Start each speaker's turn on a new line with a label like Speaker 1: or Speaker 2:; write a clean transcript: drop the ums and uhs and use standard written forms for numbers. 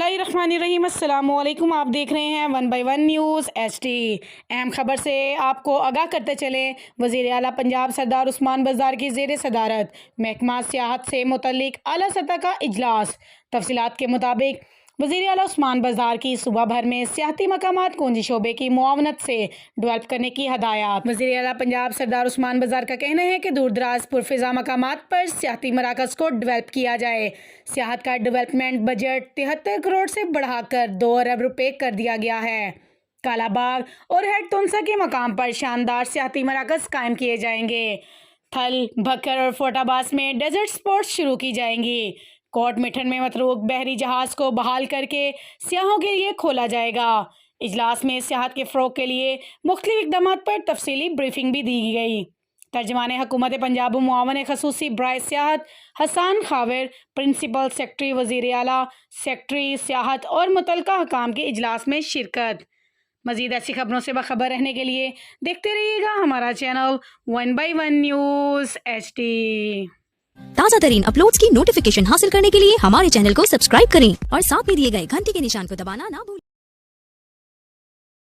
Speaker 1: बिस्मिल्लाहिर्रहमानिर्रहीम। अस्सलामुअलैकुम। आप देख रहे हैं 1/1 न्यूज़ HD। अहम खबर से आपको आगाह करते चले, वज़ीर आला पंजाब सरदार उस्मान बज़दार की ज़ेर सदारत महकमा सियाहत से मुतल्लिक आला सतह का इजलास। तफसीलात के मुताबिक वज़ीर आला उस्मान बज़दार की सूबा भर में सियाहती मकामात कोंजी शोबे की मुआवनत से डेवलप करने की हदायत। वज़ीर आला पंजाब सरदार उस्मान बज़दार का कहना है कि दूर दराज पुरफ़िज़ा मकामात पर सियाहती मराकज़ को डेवलप किया जाए। सियाहत का डेवलपमेंट बजट 73 करोड़ से बढ़ाकर 2 अरब रुपये कर दिया गया है। कालाबाग और हेड तुनसा के मकाम पर शानदार सियाहती मराकज़ कायम किए जाएंगे। थल, भक्कर और फोटाबास में डेजर्ट स्पोर्ट्स शुरू की जाएंगी। कोट मिठन में मतरूक बहरी जहाज़ को बहाल करके सियाहों के लिए खोला जाएगा। इजलास में सियाहत के फ़रोग़ के लिए मुख्तलिफ़ इक़दामात पर तफसीली ब्रीफिंग भी दी गई। तर्जमान हुकूमत पंजाब मुआवन ख़ुसूसी बराए सियाहत हसन खाविर, प्रिंसिपल सेक्रेटरी वज़ीर आला, सेक्रेटरी सियाहत और मुतल्लिक़ा हकाम के इजलास में शिरकत। मज़ीद ऐसी खबरों से बाखबर रहने के लिए देखते रहिएगा हमारा चैनल 1/1 न्यूज़ HD।
Speaker 2: ताज़ा तरीन अपलोड्स की नोटिफिकेशन हासिल करने के लिए हमारे चैनल को सब्सक्राइब करें और साथ में दिए गए घंटी के निशान को दबाना ना भूलें।